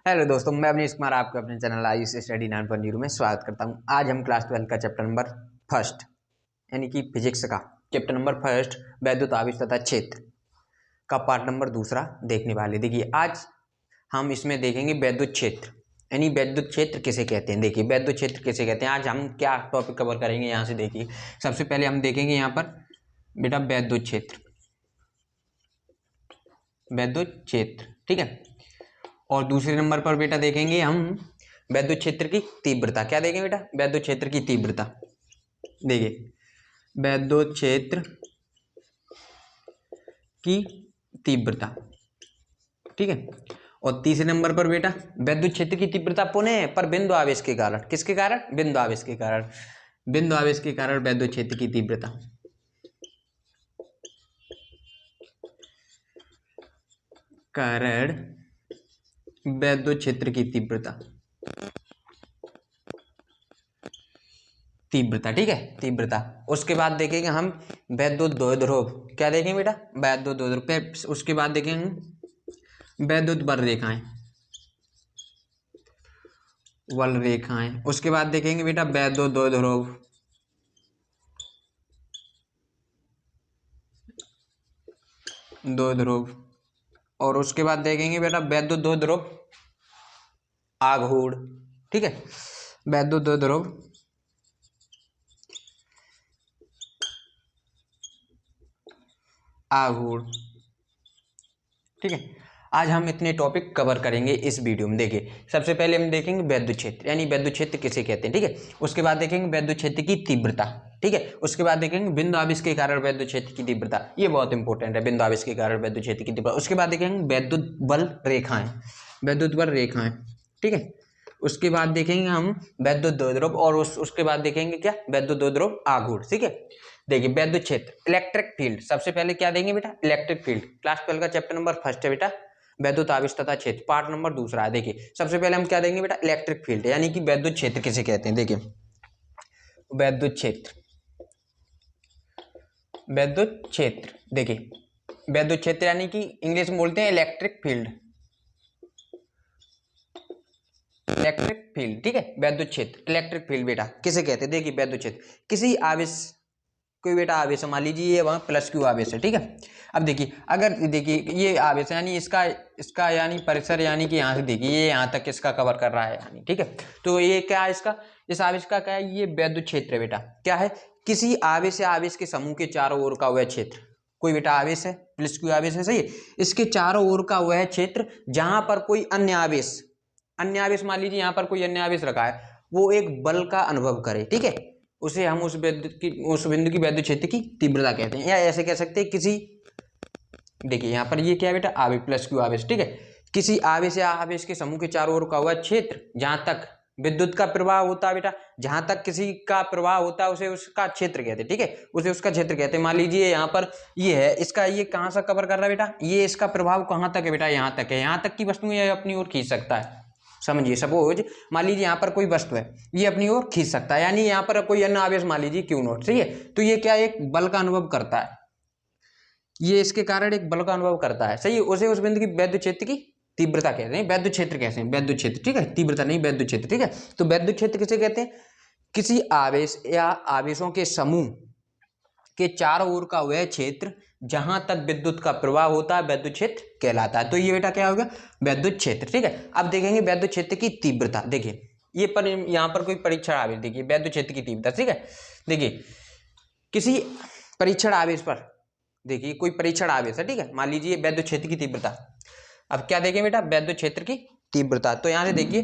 Hello दोस्तों, मैं अवनीश कुमार आपको अपने चैनल आयुष स्टडी 9.0 में स्वागत करता हूं। आज हम क्लास 12 का चैप्टर नंबर फर्स्ट यानी कि फिजिक्स का चैप्टर नंबर फर्स्ट वैद्युत आवेश तथा क्षेत्र का पार्ट नंबर दूसरा देखने वाले। देखिए, आज हम इसमें देखेंगे वैद्युत क्षेत्र यानी वैद्युत क्षेत्र किसे कहते हैं। देखिए, वैद्युत क्षेत्र किसे कहते हैं, आज हम क्या टॉपिक कवर करेंगे यहाँ से। देखिए, सबसे पहले हम देखेंगे यहाँ पर बेटा वैद्युत क्षेत्र, वैद्युत क्षेत्र, ठीक है। और दूसरे नंबर पर बेटा देखेंगे हम वैद्युत क्षेत्र की तीव्रता। क्या देखेंगे बेटा? वैद्युत क्षेत्र की तीव्रता। देखिए, वैद्युत क्षेत्र की तीव्रता, ठीक है। और तीसरे नंबर पर बेटा वैद्युत क्षेत्र की तीव्रता पुनः पर बिंदु आवेश के कारण। किसके कारण? बिंदु आवेश के कारण। बिंदु आवेश के कारण वैद्युत क्षेत्र की तीव्रता, कारण वैद्युत क्षेत्र की तीव्रता, तीव्रता, ठीक है, तीव्रता। उसके बाद देखेंगे हम वैद्युत द्विध्रुव। क्या देखेंगे बेटा? वैद्युत द्विध्रुव। उसके बाद देखेंगे वैद्युत बल रेखाएं, बल रेखाएं। उसके बाद देखेंगे बेटा वैद्युत द्विध्रुव, द्विध्रुव। और उसके बाद देखेंगे बेटा वैद्युत द्विध्रुव आघूर्ण, ठीक है, वैद्युत द्विध्रुव आघूर्ण, ठीक है। आज हम इतने टॉपिक कवर करेंगे इस वीडियो में। देखिए, सबसे पहले हम देखेंगे वैद्युत क्षेत्र यानी वैद्युत क्षेत्र किसे कहते हैं, ठीक है। उसके बाद देखेंगे वैद्युत क्षेत्र की तीव्रता, ठीक है। उसके बाद देखेंगे बिंदु आवेश के कारण वैद्युत क्षेत्र की तीव्रता, ये बहुत इंपॉर्टेंट है, बिंदु आवेश के कारण वैद्युत क्षेत्र की तीव्रता। उसके बाद देखेंगे वैद्युत बल रेखाएं, वैद्युत बल रेखाएं, ठीक है। उसके बाद देखेंगे हम वैद्युत द्विध्रुव और उसके बाद देखेंगे क्या? वैद्युत द्विध्रुव आघूर्ण, ठीक है। देखिए, वैद्युत क्षेत्र, इलेक्ट्रिक फील्ड। सबसे पहले क्या देंगे बेटा? Electric field. क्लास 12 का चैप्टर नंबर फर्स्ट है बेटा वैद्युत आवेश तथा क्षेत्र, पार्ट नंबर दूसरा है। देखिए, सबसे पहले हम क्या देंगे बेटा? इलेक्ट्रिक फील्ड यानी कि वैद्युत क्षेत्र किसे कहते हैं। देखिए, वैद्युत क्षेत्र, वैद्युत क्षेत्र। देखिए, वैद्युत क्षेत्र यानी कि इंग्लिश में बोलते हैं इलेक्ट्रिक फील्ड, इलेक्ट्रिक फील्ड, ठीक है। वैद्युत क्षेत्र, इलेक्ट्रिक फील्ड बेटा किसे कहते हैं? देखिए, वैद्युत क्षेत्र किसी आवेश, कोई बेटा आवेश मान लीजिए ये वहां प्लस क्यू आवेश है, ठीक है। अब देखिए, अगर देखिए ये आवेश यानी इसका इसका यानी परिसर यानी कि यहाँ से देखिए ये यहाँ तक इसका कवर कर रहा है यानी, ठीक है। तो ये क्या है इसका, इस आवेश का क्या है? ये वैद्युत क्षेत्र है बेटा। क्या है? किसी आवेश या आवेश के समूह के चारों ओर का वह क्षेत्र। कोई बेटा आवेश है, प्लस क्यू आवेश है, सही है। इसके चारों ओर का वह क्षेत्र जहां पर कोई अन्य आवेश, अन्य आवेश मान लीजिए यहाँ पर कोई अन्य आवेश रखा है, वो एक बल का अनुभव करे, ठीक है, उसे हम उस बिंदु की वैद्युत क्षेत्र की तीव्रता कहते हैं। या ऐसे कह सकते हैं किसी, देखिए यहाँ पर ये क्या है बेटा? आवेश, प्लस क्यू आवेश, ठीक है। किसी आवेश या आवेश के समूह के चारों ओर का हुआ क्षेत्र जहां तक विद्युत का प्रवाह होता है बेटा, जहां तक किसी का प्रवाह होता है उसे उसका क्षेत्र कहते हैं, ठीक है, उसे उसका क्षेत्र कहते हैं। मान लीजिए यहाँ पर ये है, इसका ये कहां से कवर कर रहा है बेटा? ये इसका प्रभाव कहां तक है बेटा? यहाँ तक है, यहाँ तक की वस्तु ये अपनी ओर खींच सकता है। समझिए, सपोज मान लीजिए यहाँ पर कोई वस्तु है, ये अपनी ओर खींच सकता है, यानी यहाँ पर कोई अन्य आवेश मान लीजिए क्यू नॉट, सही है। तो ये क्या, एक बल का अनुभव करता है, ये इसके कारण एक बल का अनुभव करता है, सही है। उसे उस बिंदु की वैद्युत क्षेत्र की तीव्रता कहते हैं, वैद्युत क्षेत्र कहते हैं, वैद्युत क्षेत्र, ठीक है, तीव्रता नहीं, वैद्युत क्षेत्र, ठीक है। तो वैद्युत क्षेत्र किसे कहते हैं? किसी आवेश या आवेशों के समूह के चारों ओर का वह क्षेत्र जहां तक विद्युत का प्रवाह होता है वैद्युत क्षेत्र कहलाता है। तो ये बेटा क्या होगा? वैद्युत क्षेत्र, ठीक है। अब देखेंगे वैद्युत क्षेत्र की तीव्रता। देखिए, ये पर यहाँ पर कोई परीक्षण आवेश, देखिए वैद्युत क्षेत्र की तीव्रता, ठीक है। देखिए, किसी परीक्षण आवेश पर, देखिए कोई परीक्षण आवेश है, ठीक है, मान लीजिए वैद्युत क्षेत्र की तीव्रता। अब क्या देखें बेटा? वैद्युत क्षेत्र की तीव्रता। तो यहां से देखिए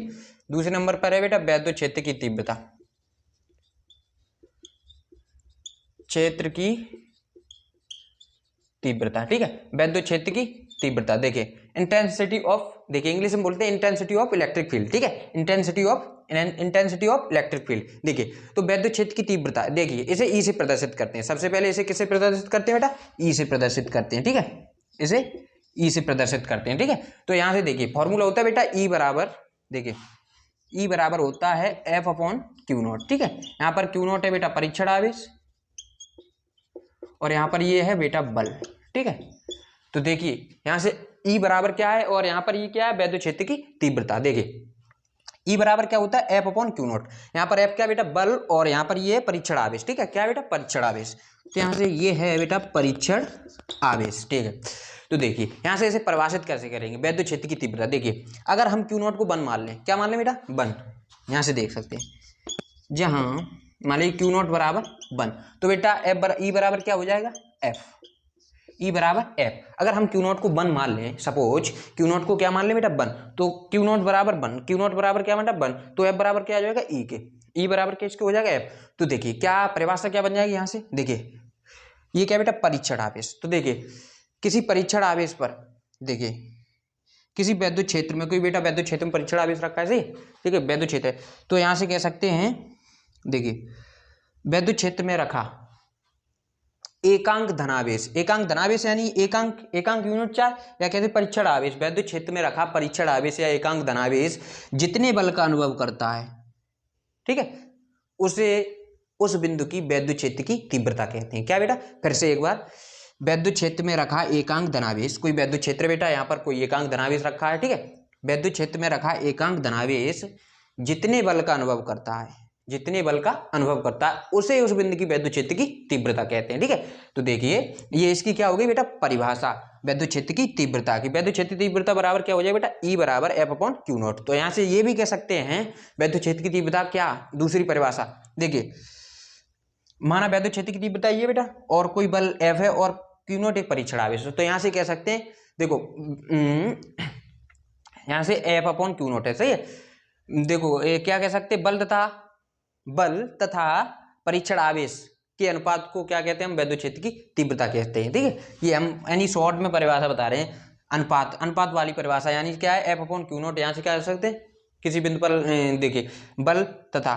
दूसरे नंबर पर है बेटा वैद्युत क्षेत्र की तीव्रता, क्षेत्र की तीव्रता, ठीक है, वैद्युत क्षेत्र की तीव्रता। देखिए, इंटेंसिटी ऑफ, देखिए इंग्लिश में बोलते हैं इंटेंसिटी ऑफ इलेक्ट्रिक फील्ड, ठीक है, इंटेंसिटी ऑफ इलेक्ट्रिक फील्ड। देखिए, तो वैद्युत क्षेत्र की तीव्रता, देखिए इसे ई से प्रदर्शित करते हैं। सबसे पहले इसे किससे प्रदर्शित करते हैं बेटा? ई से प्रदर्शित करते हैं, ठीक है, इसे ई से प्रदर्शित करते हैं, ठीक है। तो यहां से देखिए फॉर्मूला होता है बेटा ई बराबर, देखिए ई बराबर होता है एफ अपॉन क्यू नॉट, ठीक है। यहाँ पर क्यू नॉट है बेटा परीक्षण आवेश और यहाँ पर ये है बेटा बल, ठीक है। तो देखिए यहाँ से ई बराबर क्या है और यहाँ पर ये क्या है, वैद्युत क्षेत्र की तीव्रता। देखिए ई बराबर क्या होता है, एफ अपॉन क्यू नॉट। यहाँ पर एफ क्या बेटा, बल, और यहाँ पर ये परीक्षण आवेश, ठीक है, क्या बेटा, परीक्षण आवेश। तो यहाँ से ये है बेटा परीक्षण आवेश, ठीक है। तो देखिए यहाँ से इसे परिभाषित कैसे करेंगे, वैद्युत क्षेत्र की तीव्रता। देखिए अगर हम क्यू नॉट को 1 मान लें, क्या मान लें बेटा, 1, यहाँ से देख सकते हैं, जहाँ मान लीजिए क्यू नॉट बराबर 1, तो बेटा एफ ई बराबर क्या हो जाएगा, एफ, ई बराबर एफ। अगर हम क्यू नॉट को 1 मान लें, सपोज क्यू नॉट को क्या मान लें बेटा, 1, तो क्यू नॉट बराबर 1, क्यू नॉट बराबर क्या बेटा 1, तो एफ बराबर क्या आ जाएगा, ई के, ई बराबर क्या इसके हो जाएगा एफ। तो देखिए क्या परिभाषा क्या बन जाएगी यहाँ से, देखिए ये क्या बेटा, परीक्षण आवेश। तो देखिए किसी परीक्षण आवेश पर, देखिए किसी वैद्युत क्षेत्र में, कोई बेटा वैद्युत क्षेत्र में परीक्षण आवेश रखा है, सही, ठीक है, वैद्युत क्षेत्र है, तो यहाँ से कह सकते हैं, देखिए वैद्युत क्षेत्र में रखा एकांक धनावेश, एकांक धनावेश यानी एकांक यूनिट चार्ज, या कहते हैं परीक्षण आवेश, वैद्युत क्षेत्र में रखा परीक्षण आवेश या एकांक धनावेश जितने बल का अनुभव करता है, ठीक है, उसे उस बिंदु की वैद्युत क्षेत्र की तीव्रता कहते हैं। क्या बेटा, फिर से एक बार, वैद्युत क्षेत्र में रखा एकांक धनावेश, कोई वैद्युत क्षेत्र बेटा यहाँ पर कोई एकांक धनावेश रखा है, ठीक है, वैद्युत क्षेत्र में रखा एकांक धनावेश जितने बल का अनुभव करता है, जितने बल का अनुभव करता है, उसे उस बिंदु की वैद्युत क्षेत्र की तीव्रता कहते हैं, ठीक है। तो देखिए ये इसकी क्या हो गई बेटा, परिभाषा वैद्युत क्षेत्र की तीव्रता की। वैद्युत क्षेत्र की तीव्रता बराबर क्या हो जाए बेटा, ई बराबर एफ अपॉन क्यू नॉट। तो यहाँ से ये भी कह सकते हैं वैद्युत क्षेत्र की तीव्रता क्या, दूसरी परिभाषा, देखिए माना वैद्युत क्षेत्र की तीव्रता ये बेटा, और कोई बल एफ है और क्यू नॉट एक परीक्षण आवेश, तो यहाँ से कह सकते हैं, देखो यहाँ से एफ अपॉन क्यू नॉट है, सही है। देखो क्या कह सकते हैं, बल तथा परीक्षण आवेश के अनुपात को क्या कहते हैं हम, वैद्युत क्षेत्र की तीव्रता कहते हैं, ठीक है। ये हम यानी शॉर्ट में परिभाषा बता रहे हैं, अनुपात वाली परिभाषा, यानी क्या है, एफ अपॉन क्यू नॉट। यहाँ से क्या कर सकते हैं, किसी बिंदु पर देखिए बल तथा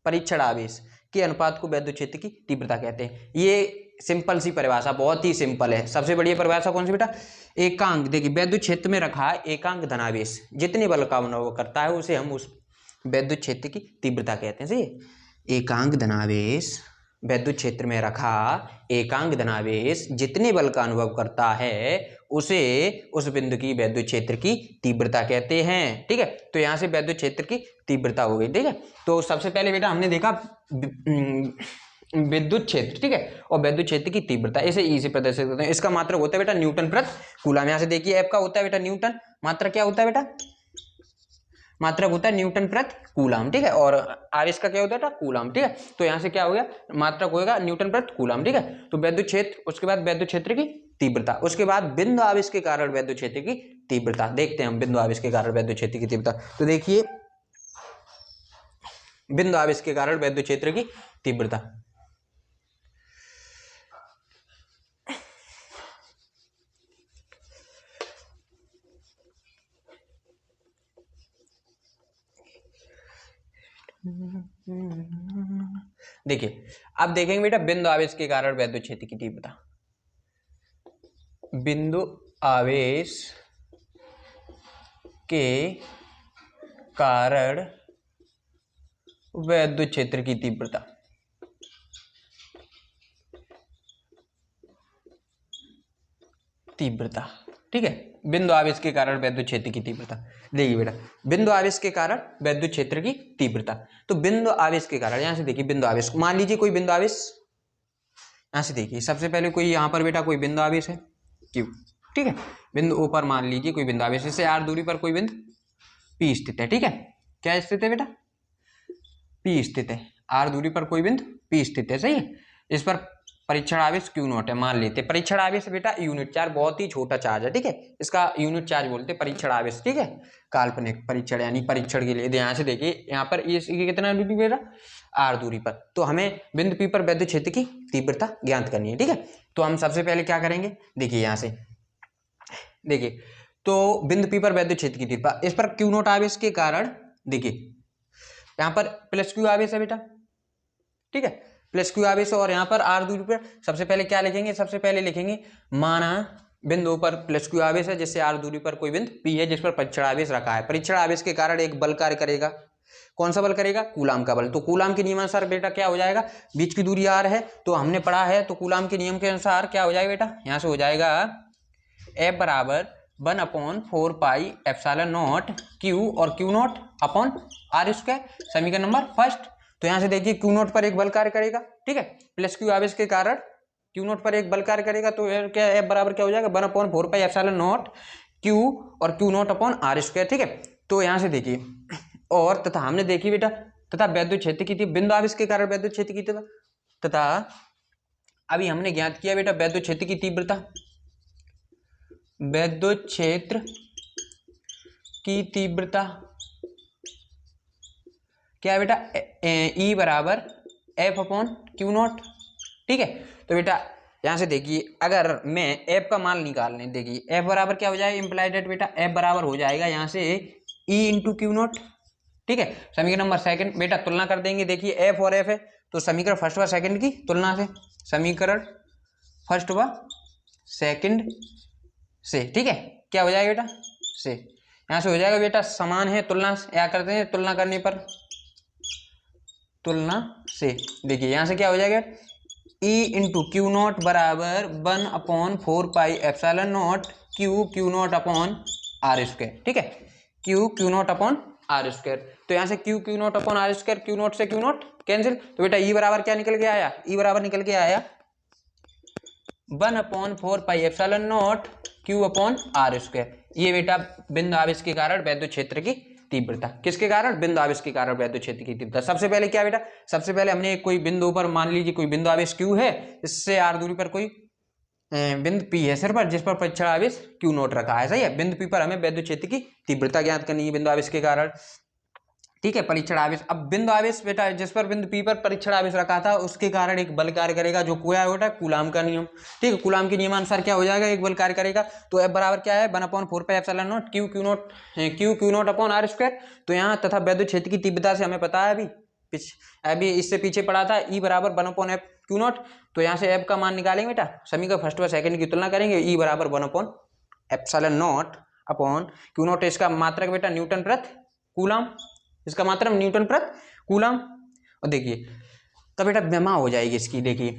परीक्षण आवेश के अनुपात को वैद्युत क्षेत्र की तीव्रता कहते हैं। ये सिंपल सी परिभाषा, बहुत ही सिंपल है। सबसे बढ़िया परिभाषा कौन सी बेटा, एकांक, देखिए वैद्युत क्षेत्र में रखा एकांक धनावेश जितने बल का अनुभव करता है, उसे हम उस वैद्युत क्षेत्र की तीव्रता कहते हैं, सही है। एकांक धनावेश, वैद्युत क्षेत्र में रखा एकांक धनावेश जितने बल का अनुभव करता है, उसे उस बिंदु की वैद्युत क्षेत्र की तीव्रता कहते हैं, ठीक है। तो यहाँ से वैद्युत क्षेत्र की तीव्रता हो गई, ठीक है। तो सबसे पहले बेटा हमने देखा विद्युत क्षेत्र, ठीक है, और वैद्युत क्षेत्र की तीव्रता, इसे ई से प्रदर्शित करते हैं। इसका मात्रक होता है बेटा न्यूटन प्रति कूलम। यहाँ से देखिए एफ का होता है बेटा न्यूटन, मात्रक क्या होता है बेटा, मात्रक होता है न्यूटन प्रति कूलम, ठीक है, और आवेश का क्या होता है बेटा, कूलम, ठीक है। तो यहाँ से क्या हो गया, मात्रक होगा न्यूटन प्रति कूलम, ठीक है। तो वैद्युत क्षेत्र, उसके बाद वैद्युत क्षेत्र की तीव्रता, उसके बाद बिंदु आवेश के कारण वैद्युत क्षेत्र की तीव्रता। देखते हैं हम बिंदु आवेश के कारण वैद्युत क्षेत्र की तीव्रता। तो देखिए बिंदु आवेश के कारण वैद्युत क्षेत्र की तीव्रता, देखिए अब देखेंगे बेटा बिंदु आवेश के कारण वैद्युत क्षेत्र की तीव्रता। बिंदु आवेश के कारण वैद्युत क्षेत्र की तीव्रता, ठीक है, बिंदु आवेश के कारण वैद्युत क्षेत्र की तीव्रता। देखिए बेटा बिंदु आवेश के कारण वैद्युत क्षेत्र की तीव्रता, तो बिंदु आवेश के कारण, यहां से देखिए बिंदु आवेश, मान लीजिए कोई बिंदु आवेश, यहां से देखिए सबसे पहले कोई यहां पर बेटा कोई बिंदु आवेश है क्यू, ठीक है, बिंदु ओ पर मान लीजिए कोई बिंदु आवेश, इससे आर दूरी पर कोई बिंदु पी स्थित है, ठीक है, क्या स्थित है बेटा, पी स्थित है, आर दूरी पर कोई बिंदु पी स्थित है, सही है। इस पर परीक्षण आवेश क्यू नॉट है, मान लेते हैं। परीक्षण आवेश बेटा यूनिट चार्ज, बहुत ही छोटा चार्ज है, ठीक है, इसका यूनिट चार्ज बोलते हैं परीक्षण आवेश, ठीक है, काल्पनिक परीक्षण यानी परीक्षण के लिए। यहाँ से देखिए यहाँ पर ये कितना दूरी बेटा, आर दूरी पर, तो हमें बिंदु पी पर वैद्युत क्षेत्र की तीव्रता ज्ञात करनी है, ठीक है। तो हम सबसे पहले क्या करेंगे, देखिए यहाँ से देखिए, तो बिंदु पी पर वैद्युत क्षेत्र की तीव्रता, इस पर क्यू नॉट आवेश के कारण, देखिए यहाँ पर प्लस क्यू आवेश है बेटा, ठीक है, प्लस क्यू आवेश, और यहाँ पर आर दूरी पर सबसे पहले क्या लिखेंगे, सबसे पहले लिखेंगे माना बिंदु पर प्लस क्यू आवेश है, जिससे आर दूरी पर कोई बिंदु पी है जिस पर परीक्षण आवेश रखा है। परीक्षण आवेश के कारण एक बल कार्य करेगा, कौन सा बल करेगा, कूलाम का बल। तो कूलाम के नियमानुसार बेटा क्या हो जाएगा, बीच की दूरी आर है तो हमने पढ़ा है, तो कूलाम के नियम के अनुसार क्या हो जाएगा बेटा, यहाँ से हो जाएगा F बराबर 1/4 पाई एप्सिलॉन नॉट Q और Q not upon R square, समीकरण नंबर फर्स्ट। तो यहाँ से देखिए Q नॉट पर एक बल कार्य करेगा, ठीक है, प्लस Q आवेश के कारण Q नॉट पर एक बल कार्य करेगा, तो क्या F बराबर क्या हो जाएगा 1/4 पाई एप्सिलॉन नॉट Q और Q not upon R square, ठीक है। तो यहाँ से देखिए और तथा हमने देखी बेटा तथा वैद्युत क्षेत्र की थी बिंदु आवेश के कारण वैद्युत क्षेत्र की थी तथा अभी हमने ज्ञात किया बेटा वैद्युत क्षेत्र की तीव्रता, वैद्युत क्षेत्र की तीव्रता क्या है बेटा E बराबर F अपॉन Q नॉट, ठीक है। तो बेटा यहाँ से देखिए अगर मैं F का मान निकाल लें, देखिए F बराबर क्या हो जाएगा इम्प्लाइड एट बेटा F बराबर हो जाएगा यहाँ से E इंटू Q नॉट, ठीक है। समीकरण नंबर सेकंड बेटा तुलना कर देंगे, देखिए F और F है तो समीकरण फर्स्ट व सेकंड की तुलना से, समीकरण फर्स्ट व सेकंड से, ठीक है, क्या हो जाएगा बेटा से, यहाँ से हो जाएगा बेटा समान है तुलना से, क्या करते हैं तुलना करने पर तुलना से, देखिए यहाँ से क्या हो जाएगा E इंटू क्यू नॉट बराबर 1/4 pi epsilon not Q not upon R square, ठीक है, Q not upon R square. तो यहाँ से Q not upon R square, Q not से Q नॉट कैंसिल, तो बेटा E बराबर क्या निकल के आया, E बराबर निकल के आया 1/4 pi epsilon not Q upon R square. ये बेटा बिंदु आवेश के कारण वैद्युत क्षेत्र की तीव्रता, किसके कारण बिंदु आवेश के कारण वैद्युत क्षेत्र की तीव्रता। सबसे पहले क्या बेटा, सबसे पहले हमने कोई बिंदु पर मान लीजिए कोई बिंदु आवेश Q है, इससे R दूरी पर कोई बिंदु P है सिर पर, जिस पर परीक्षण आवेश Q नोट रखा है, सही है। बिंदु P पर हमें वैद्युत क्षेत्र की तीव्रता ज्ञात करनी है बिंदु आवेश के कारण, ठीक है, परीक्षण आवेश। अब बिंदु आवेश बेटा जिस पर बिंदु P पर परीक्षण आवेश रखा था उसके कारण एक बल कार्य करेगा, जो क्या होता है कूलाम का नियम, ठीक है, कूलाम के नियमानुसार क्या हो जाएगा एक बल कार्य करेगा। तो F बराबर क्या है 1/4 pi epsilon not Q not upon R square. तो यहाँ तथा वैद्युत क्षेत्र की तीव्रता से हमें पता है अभी इससे पीछे पढ़ा था E बराबर 1/F Q नॉट। तो यहाँ से F का मान निकालेंगे बेटा, समीकरण फर्स्ट व सेकंड की तुलना करेंगे, E बराबर 1/एप्सिलॉन नॉट अपॉन Q नॉट, इसका मात्रक बेटा न्यूटन प्रति कूलाम, इसका मात्रक न्यूटन प्रति कूलाम। और देखिए तब बेटा विमा हो जाएगी इसकी, देखिए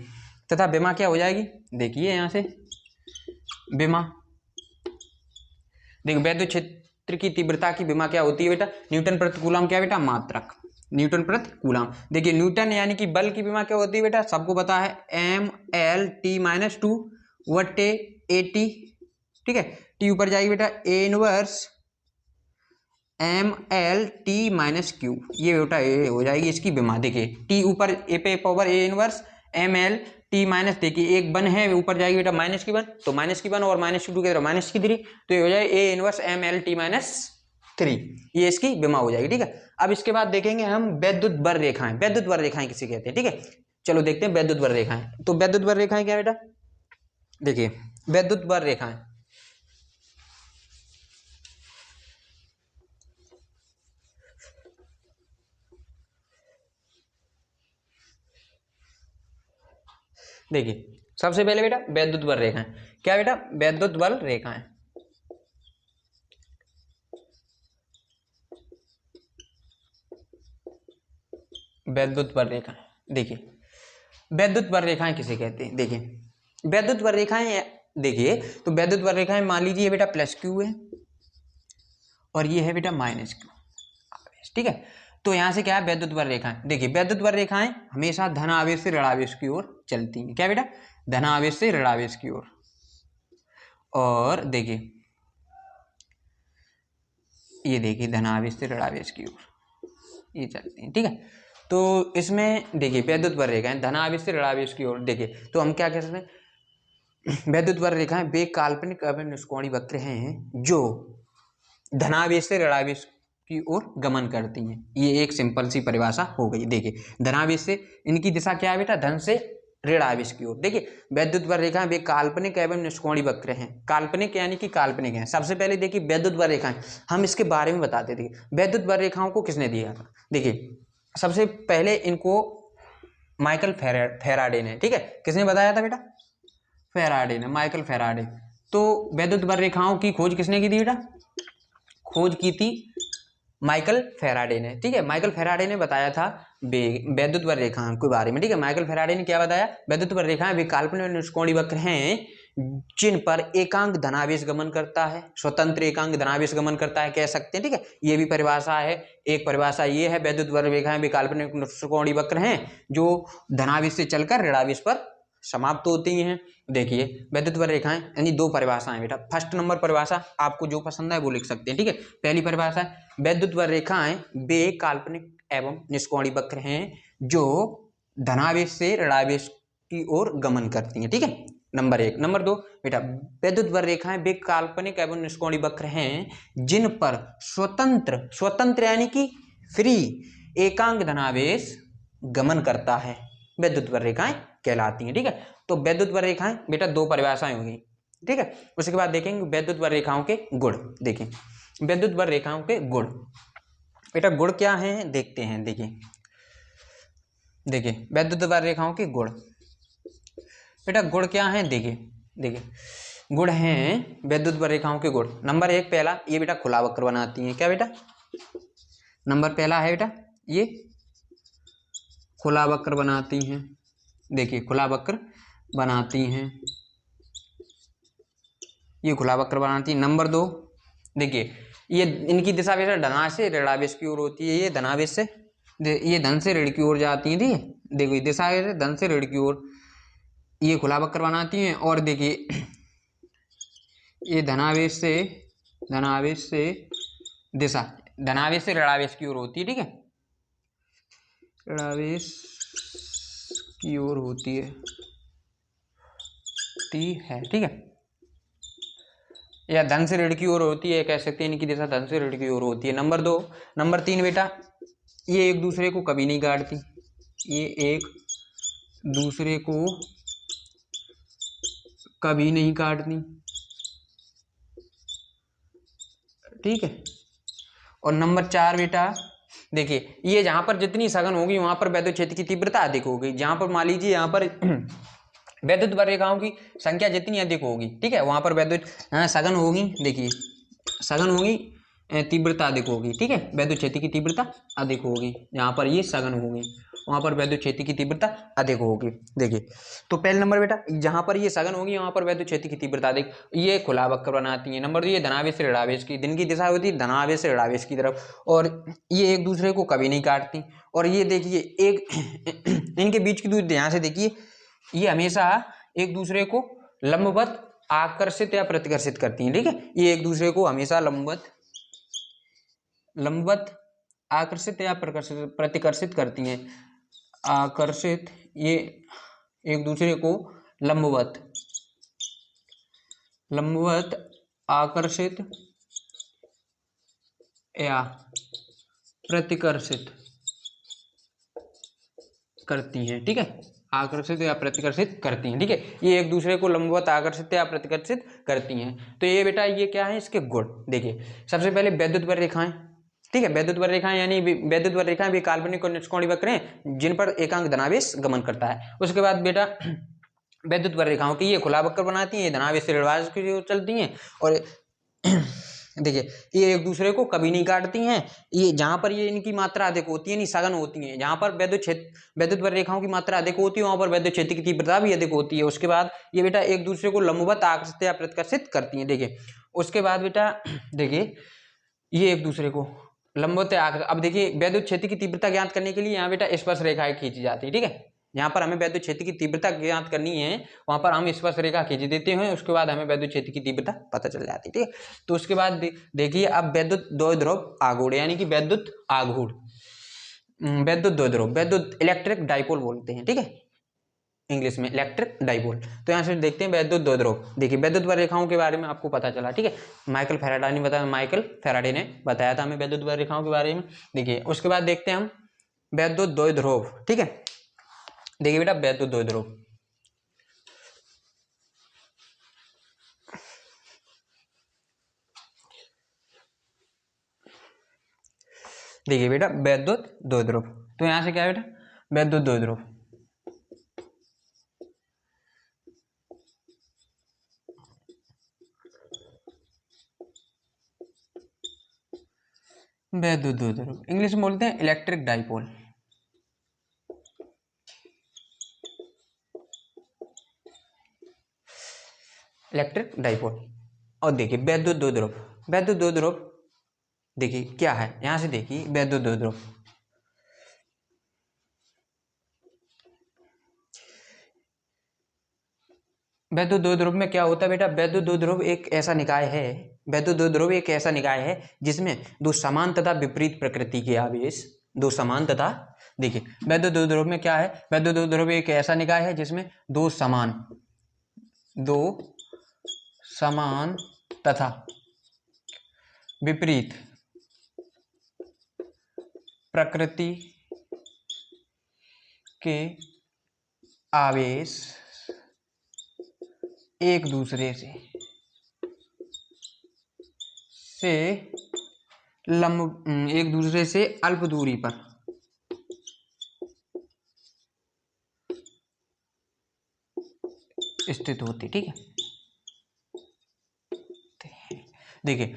तथा विमा क्या हो जाएगी, देखिए यहाँ से विमा, देखिए वैद्युत क्षेत्र की तीव्रता की विमा क्या होती है बेटा न्यूटन प्रति कूलाम, क्या बेटा मात्रक न्यूटन प्रति कूलाम। देखिए न्यूटन यानी कि बल की विमा क्या होती है बेटा, सबको पता है ML T-2/AT, ठीक है, T ऊपर जाएगी बेटा A इनवर्स ML T-Q, ये बेटा ये हो जाएगी इसकी विमा। देखिए T ऊपर A पे power A inverse ML T-, देखिए एक वन है ऊपर जाएगी बेटा माइनस की वन, तो माइनस की वन और -2 की तरफ -3, तो ये हो जाए A इनवर्स ML T-3, ये इसकी विमा हो जाएगी, ठीक है। अब इसके बाद देखेंगे हम वैद्युत वर रेखाएं, वैद्युत वर रेखाएं किसे कहते हैं, ठीक है, चलो देखते हैं वैद्युत वर रेखाएं। तो वैद्युत वर रेखाएं क्या बेटा, देखिए वैद्युत वर रेखाएं देखिए सबसे पहले बेटा वैद्युत बल रेखाएं, क्या बेटा वैद्युत बल रेखाएं, वैद्युत बल रेखाएं, देखिए वैद्युत बल रेखाएं किसे कहते हैं, देखिए वैद्युत बल रेखाएं, देखिए तो वैद्युत बल रेखाएं मान लीजिए बेटा +Q है और ये है बेटा -Q, ठीक है। तो यहाँ से क्या है वैद्युत बल रेखाएं, देखिए वैद्युत बल रेखाएं हमेशा धन आवेश से ऋण आवेश की ओर चलती हैं, क्या बेटा धन आवेश से ऋण आवेश की ओर, और देखिए ये देखिए धन आवेश से ऋण आवेश की ओर ये चलती हैं, ठीक है। तो इसमें देखिए वैद्युत बल रेखाएं धन आवेश से ऋण आवेश की ओर, देखिए तो हम क्या कह सकते हैं वैद्युत बल रेखाएं वे काल्पनिक एवं निष्कोणीय वक्र हैं जो धनावेश से ऋणावेश की ओर गमन करती हैं, ये एक सिंपल सी परिभाषा हो गई। देखिए धनावेश से इनकी दिशा क्या है बेटा धन से ऋण आवेश की ओर। देखिए वैद्युत बल रेखाएं वे काल्पनिक एवं निष्कोणीय वक्र हैं, काल्पनिक यानी कि काल्पनिक हैं। सबसे पहले देखिए वैद्युत बल रेखाएं हम इसके बारे में बताते थे, वैद्युत बल रेखाओं को किसने दिया था, देखिए सबसे पहले इनको माइकल फैराडे ने, ठीक है, किसने बताया था बेटा फैराडे ने, माइकल फैराडे। तो वैद्युत बल रेखाओं की खोज किसने की थी बेटा, खोज की थी माइकल फैराडे ने, ठीक है। माइकल फैराडे ने बताया था वैद्युत बल रेखाओं के बारे में, ठीक है। माइकल फैराडे ने क्या बताया, वैद्युत बल रेखाएं वे काल्पनिक निष्कोणीय वक्र हैं जिन पर एकांक धनावेश गमन करता है, स्वतंत्र एकांक धनावेश गमन करता है कह सकते हैं, ठीक है। ये भी परिभाषा है। एक परिभाषा ये है, वैद्युत वक्र रेखाएं वे काल्पनिक नुस्खोड़ी वक्र हैं जो धनावेश से चलकर ऋणावेश पर समाप्त होती हैं। देखिए वैद्युत वक्र रेखाएं यानी दो परिभाषाएं बेटा। फर्स्ट नंबर परिभाषा आपको जो पसंद है वो लिख सकते हैं, ठीक है। पहली परिभाषा है, वैद्युत वक्र रेखाएं वे काल्पनिक एवं निष्कोणीय वक्र हैं जो धनावेश से ऋणावेश की ओर गमन करती हैं, ठीक है। नंबर एक। नंबर दो बेटा, वैद्युत वक्र रेखाएं वे काल्पनिक एवं निष्कोणीय वक्र हैं जिन पर स्वतंत्र यानी कि फ्री एकांक धनावेश गमन करता है, वैद्युत वक्र रेखाएं कहलाती हैं, ठीक है। तो वैद्युत वक्र रेखाएं बेटा दो परिभाषाएं होंगी, ठीक है। उसके बाद देखेंगे वैद्युत वक्र रेखाओं के गुण। देखें वैद्युत वक्र रेखाओं के गुण बेटा, गुण क्या हैं देखते हैं। देखिए वैद्युत वक्र रेखाओं के गुण बेटा, गुण क्या हैं देखिए गुण हैं वैद्युत वक्र रेखाओं के गुण। नंबर एक पहला, ये बेटा खुला वक्र बनाती हैं। क्या बेटा? नंबर पहला है बेटा ये खुला वक्र बनाती हैं। देखिए खुला वक्र बनाती हैं, ये खुला वक्र बनाती है। नंबर दो देखिए, ये इनकी दिशा वैसे धनावेश से ऋणावेश की ओर होती है। ये धनावेश से ये धन से ऋण की ओर जाती है, ठीक है। देखिए दिशा है धन से ऋण की ओर, ये खुला वक्र बनाती हैं। और देखिए ये धनावेश से दिशा धनावेश से ऋणावेश की ओर होती है, ठीक है। ऋणावेश की ओर होती है, ठीक है। या धन से ऋण की ओर होती है कह सकते हैं, इनकी दिशा धन से ऋण की ओर होती है। नंबर दो। नंबर तीन बेटा, ये एक दूसरे को कभी नहीं काटती, ये एक दूसरे को कभी नहीं काटती, ठीक है। और नंबर चार बेटा, देखिए ये जहां पर जितनी सघन होगी वहां पर वैद्युत क्षेत्र की तीव्रता अधिक होगी। जहां पर मान लीजिए यहाँ पर वैद्युत वक्र रेखाओं की संख्या जितनी अधिक होगी, ठीक है, वहां पर वैद्युत सघन होगी। देखिए सघन होगी, तीव्रता अधिक होगी, ठीक है। वैद्युत क्षेत्र की तीव्रता अधिक होगी। जहां पर ये सघन होगी वहां पर वैद्युत क्षेत्र की तीव्रता अधिक होगी। देखिए तो पहले नंबर बेटा, जहां पर ये सघन होगी वहां पर वैद्युत क्षेत्र की तीव्रता अधिक, ये खुला वक्र बनाती है। नंबर दो, ये धनावेश से ऋणावेश की, दिन की दिशा होती है धनावेश से ऋणावेश की तरफ, और ये एक दूसरे को कभी नहीं काटती। और ये देखिए एक इनके बीच की दूरी ध्यान से देखिए, ये हमेशा एक दूसरे को लंबवत आकर्षित या प्रतिकर्षित करती हैं, ठीक है। ये एक दूसरे को हमेशा लंबवत आकर्षित या प्रतिकर्षित करती हैं। आकर्षित, ये एक दूसरे को लंबवत आकर्षित या प्रतिकर्षित करती हैं, ठीक है। आकर्षित या प्रतिकर्षित करती हैं, ठीक है। ये एक दूसरे को लंबवत आकर्षित या प्रतिकर्षित करती हैं। तो ये बेटा ये क्या है इसके गुण। देखिए सबसे पहले वैद्युत वक्र रेखाएं, ठीक है। वैद्युत वक्र रेखाएं यानी वैद्युत वक्र रेखाएं भी काल्पनिक और निष्कोणीय वक्र हैं जिन पर एकांक धनावेश गमन करता है। उसके बाद बेटा वैद्युत वक्र रेखाओं की ये खुला वक्र बनाती है, धनावेश से ऋणावेश की ओर चलती हैं। और देखिए ये एक दूसरे को कभी नहीं काटती हैं। ये जहां पर ये इनकी मात्रा अधिक होती है, नहीं सघन होती है, जहां पर वैद्युत वक्र रेखाओं की मात्रा अधिक होती है वहां पर वैद्युत क्षेत्र की तीव्रता भी अधिक होती है। उसके बाद ये बेटा एक दूसरे को लंबवत आकर्षित या प्रतिकर्षित करती हैं। देखिए उसके बाद बेटा देखिए ये एक दूसरे को लंबवत आकर्षित, अब देखिए वैद्युत क्षेत्र की तीव्रता ज्ञात करने के लिए यहाँ बेटा स्पर्श रेखाएं खींची जाती है, ठीक है। यहाँ पर हमें वैद्युत क्षेत्र की तीव्रता ज्ञात करनी है, वहां पर हम स्पर्श रेखा खींच देते हैं, उसके बाद हमें वैद्युत क्षेत्र की तीव्रता पता चल जाती है, ठीक है। तो उसके बाद देखिए अब वैद्युत द्विध्रुव आघूर्ण यानी कि वैद्युत आघूर्ण, वैद्युत द्विध्रुव, वैद्युत इलेक्ट्रिक डाइपोल बोलते हैं, ठीक है, इंग्लिश में इलेक्ट्रिक डाइपोल। तो यहाँ से देखते हैं वैद्युत द्विध्रुव। देखिए वैद्युत वक्र रेखाओं के बारे में आपको पता चला, ठीक है। माइकल फैराडे ने बताया था हमें वैद्युत वक्र रेखाओं के बारे में। देखिए उसके बाद देखते हैं हम वैद्युत द्विध्रुव, ठीक है। देखिए बेटा वैद्युत द्विध्रुव, देखिए बेटा वैद्युत द्विध्रुव, तो यहां से क्या है बेटा वैद्युत द्विध्रुव, वैद्युत द्विध्रुव इंग्लिश में बोलते हैं इलेक्ट्रिक डाइपोल। Electric dipole. और देखिए वैद्युत द्विध्रुव, वैद्युत द्विध्रुव देखिए क्या है, यहां से देखिए वैद्युत द्विध्रुव, वैद्युत द्विध्रुव में क्या होता है बेटा, वैद्युत द्विध्रुव एक ऐसा निकाय है, वैद्युत द्विध्रुव एक ऐसा निकाय है जिसमें दो समान तथा विपरीत प्रकृति के आवेश, दो समान तथा, देखिए वैद्युत द्विध्रुव में क्या है, वैद्युत द्विध्रुव एक ऐसा निकाय है जिसमें दो समान तथा विपरीत प्रकृति के आवेश एक दूसरे से एक दूसरे से अल्प दूरी पर स्थित होती, ठीक है। देखिए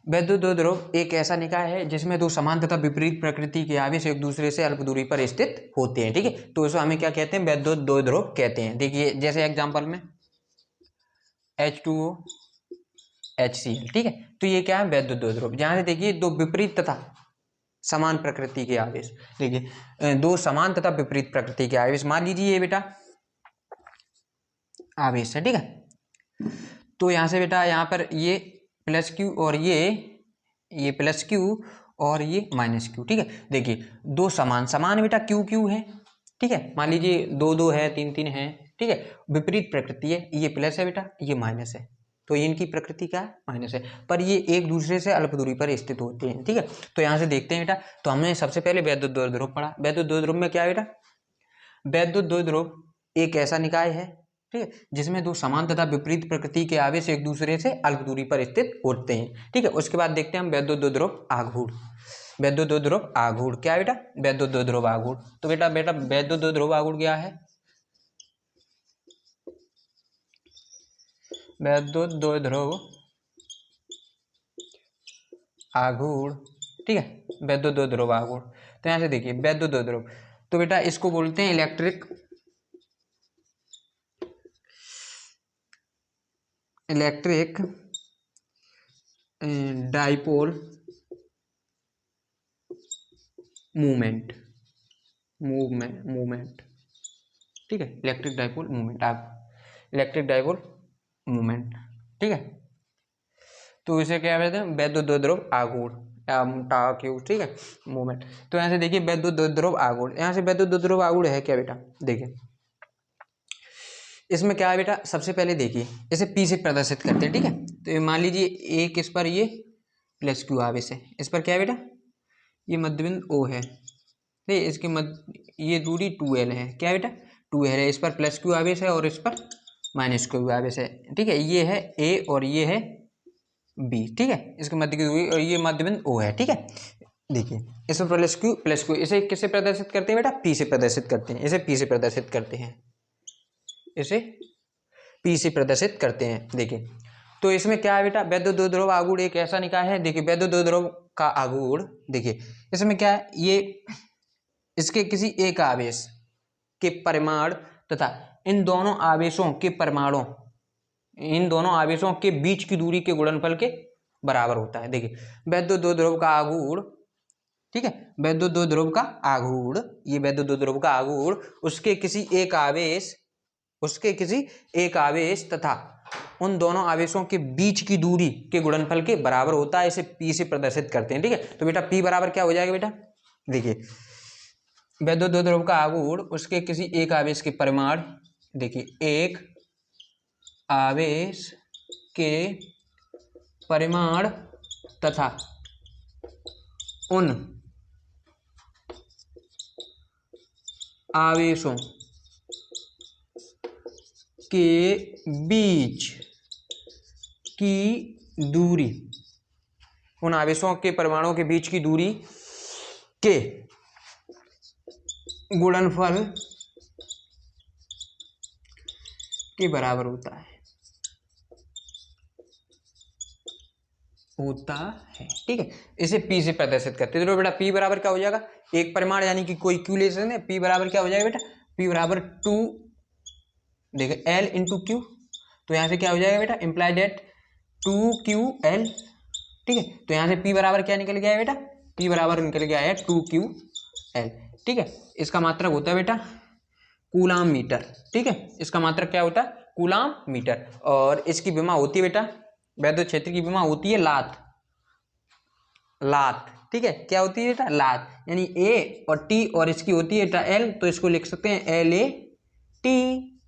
वैद्युत द्विध्रुव एक ऐसा निकाय है जिसमें दो समान तथा विपरीत प्रकृति के आवेश एक दूसरे से अल्प दूरी पर स्थित होते हैं, ठीक है। तो इसको हमें क्या कहते हैं, वैद्युत द्विध्रुव कहते हैं। देखिए जैसे एग्जांपल में H2O HCl, ठीक है। तो ये क्या है, वैद्युत द्विध्रुव। जहां से देखिए दो विपरीत तथा समान प्रकृति के आवेश, देखिए दो समान तथा विपरीत प्रकृति के आवेश, मान लीजिए ये बेटा आवेश है, ठीक है। तो यहां से बेटा यहाँ पर ये प्लस क्यू और ये प्लस क्यू और ये माइनस क्यू, ठीक है। देखिए दो समान बेटा क्यू क्यू है, ठीक है। मान लीजिए 2 2 है, 3 3 है, ठीक है। विपरीत प्रकृति है, ये प्लस है बेटा, ये माइनस है, तो इनकी प्रकृति क्या है, माइनस है, पर ये एक दूसरे से अल्प दूरी पर स्थित होते हैं, ठीक है। तो यहाँ से देखते हैं बेटा, तो हमने सबसे पहले वैद्युत द्विध्रुव पढ़ा। वैद्युत द्विध्रुव में क्या है बेटा, वैद्युत द्विध्रुव एक ऐसा निकाय है, ठीक है, जिसमें दो समान तथा विपरीत प्रकृति के आवेश एक दूसरे से अल्प दूरी पर स्थित होते हैं, ठीक है। उसके बाद देखते हैं हम वैद्युत द्विध्रुव आघूर्ण। वैद्युत द्विध्रुव आघूर्ण क्या है बेटा, वैद्युत द्विध्रुव आघूर्ण। तो बेटा वैद्युत द्विध्रुव आघूर्ण क्या है, वैद्युत द्विध्रुव आघूर्ण, ठीक है, वैद्युत द्विध्रुव आघूर्ण। तो यहां से देखिए वैद्युत द्विध्रुव, तो बेटा इसको बोलते हैं इलेक्ट्रिक डाइपोल मूवमेंट, ठीक है, electric dipole movement, electric dipole movement, ठीक है। तो इसे क्या कहते हैं, वैद्युत द्विध्रुव आघूर्ण, ठीक है, मूवमेंट। तो यहाँ से देखिए वैद्युत द्विध्रुव आघूर्ण, यहाँ से वैद्युत द्विध्रुव आघूर्ण है क्या बेटा, देखिए इसमें क्या है बेटा, सबसे पहले देखिए इसे P से प्रदर्शित करते हैं, ठीक है। तो मान लीजिए एक इस पर ये प्लस क्यू आवेश है, इस पर क्या है बेटा, ये मध्यबिंदु O है, ठीक है, इसके ये दूरी 2L है, क्या है बेटा 2L है, इस पर प्लस क्यू आवेश है और इस पर माइनस क्यू आवेश है, ठीक है। ये है A और ये है B, ठीक है, इसके मध्य की दूरी, और ये मध्यबिंदु O है, ठीक है। देखिए इसमें प्लस क्यू, इसे किससे प्रदर्शित करते हैं बेटा, P से प्रदर्शित करते हैं, इसे P से प्रदर्शित करते हैं, इसे P से प्रदर्शित करते हैं। देखिए तो इसमें क्या है बेटा, वैद्युत द्विध्रुव आघूर्ण एक ऐसा निकाय है, देखिए वैद्युत द्विध्रुव का आघूर्ण, देखिए इसमें क्या है, ये इसके किसी एक आवेश के परिमाण तथा इन दोनों आवेशों के बीच की दूरी के गुणनफल के बराबर होता है। देखिए वैद्युत द्विध्रुव का आघूर्ण, ठीक है, वैद्युत द्विध्रुव का आघूर्ण, ये वैद्युत द्विध्रुव का आघूर्ण उसके किसी एक आवेश तथा उन दोनों आवेशों के बीच की दूरी के गुणनफल के बराबर होता है, इसे P से प्रदर्शित करते हैं, ठीक है। तो बेटा P बराबर क्या हो जाएगा बेटा, देखिए वैद्युत द्विध्रुव का आघूर्ण उसके किसी एक आवेश के परिमाण, देखिए एक आवेश के परिमाण तथा उन आवेशों के बीच की दूरी, उन आवेशों के परमाणुओं के बीच की दूरी के गुणनफल के बराबर होता है, ठीक है। इसे P से प्रदर्शित करते हैं। तो बेटा P बराबर क्या हो जाएगा, एक परिमाण यानी कि कोई क्यू ले सकते हैं, P बराबर क्या हो जाएगा बेटा, P बराबर 2 देखिए L इंटू क्यू, तो यहाँ से क्या हो जाएगा बेटा, इम्प्लाई दैट 2QL, ठीक है। तो यहाँ से P बराबर क्या निकल गया है बेटा, P बराबर निकल गया है 2QL, ठीक है। इसका मात्रक होता है बेटा कूलाम मीटर, ठीक है। इसका मात्रक क्या होता है, कूलाम मीटर। और इसकी विमा होती है बेटा, वैद्युत क्षेत्र की विमा होती है लात, लात, ठीक है। क्या होती है बेटा, लात, यानी A और T और इसकी होती है बेटा L, तो इसको लिख सकते हैं LAT,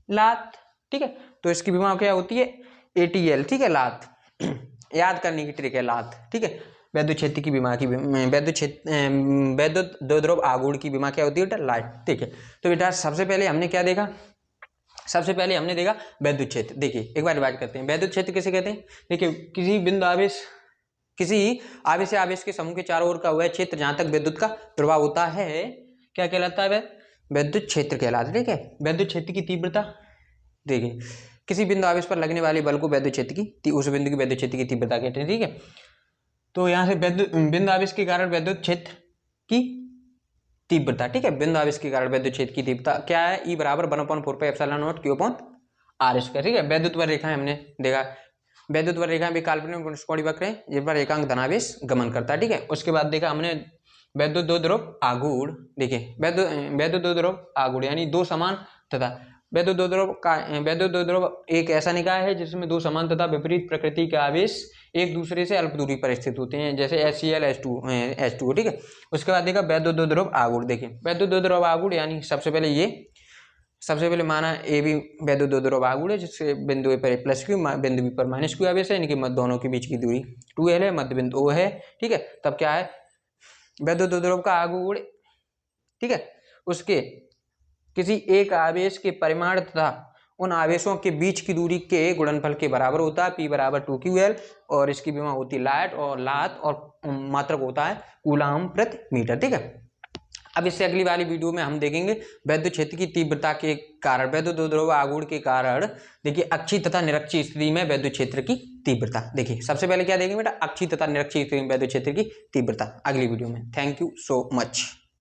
लात, ठीक है। तो इसकी विमा क्या होती है ATL, ठीक है, लात। याद करने की ट्रिक है लात, ठीक है। वैद्युत क्षेत्र की विमा की वैद्युत द्विध्रुव आघूर्ण की विमा क्या होती है बेटा, लाट, ठीक है। तो बेटा सबसे पहले हमने क्या देखा, सबसे पहले हमने देखा वैद्युत क्षेत्र। देखिए एक बार बात करते हैं, वैद्युत क्षेत्र किसे कहते हैं। देखिए किसी बिंदु आवेश, किसी आवेश या आवेश के समूह के चारों ओर का वह क्षेत्र जहां तक विद्युत का प्रभाव होता है क्या कहलाता है, वैद्युत क्षेत्र कहलाता है, ठीक है। वैद्युत क्षेत्र की तीव्रता, देखिए किसी बिंदु आवेश पर लगने वाले बल को वैद्युत क्षेत्र की, उस बिंदु की वैद्युत क्षेत्र की तीव्रता कहते हैं, ठीक है। तो यहाँ से बिंदु आवेश के कारण वैद्युत क्षेत्र की तीव्रता, ठीक है, बिंदु आवेश के कारण वैद्युत क्षेत्र की तीव्रता क्या है, E बराबर 1/4πε0 Q/r², ठीक है। वैद्युत रेखाएं हमने देखा, वैद्युत रेखाएं भी काल्पनिक कोणीय वक्र है, जिन पर एकांक धनावेश गमन करता है, ठीक है। उसके बाद देखा हमने वैद्युत द्विध्रुव आघूर्ण, देखिए वैद्युत द्विध्रुव आघूर्ण यानी दो समान तथा वैद्युत द्विध्रुव एक ऐसा निकाय है जिसमें दो समान तथा विपरीत प्रकृति के आवेश एक दूसरे से अल्प दूरी पर स्थित होते हैं, जैसे HCl H2O, ठीक है। उसके बाद देखा वैद्युत द्विध्रुव आघूर्ण, देखिए वैद्युत द्विध्रुव आघूर्ण यानी सबसे पहले माना ए भी वैद्युत द्विध्रुव आघूर्ण है, जिससे बिंदु ए पर +Q, बिंदु बी पर -Q आवेश है, इनके मध्य दोनों के बीच की दूरी 2L है, मध्य बिंदु O है, ठीक है। तब क्या है वैद्युत द्विध्रुव का आघूर्ण, ठीक है, उसके किसी एक आवेश के परिमाण तथा उन आवेशों के बीच की दूरी के गुणनफल के बराबर होता है, P बराबर 2QL, और इसकी विमा होती है लात, और मात्रक होता है कूलाम प्रति मीटर, ठीक है। अब इससे अगली वाली वीडियो में हम देखेंगे वैद्युत क्षेत्र की तीव्रता के कारण, वैद्युत द्विध्रुव आघूर्ण के कारण देखिए अक्षीय तथा निरक्षीय स्थिति में वैद्युत क्षेत्र की तीव्रता। देखिए सबसे पहले क्या देखेंगे बेटा, अक्षीय तथा निरक्षीय स्थिति में वैद्युत क्षेत्र की तीव्रता, अगली वीडियो में। Thank you so much.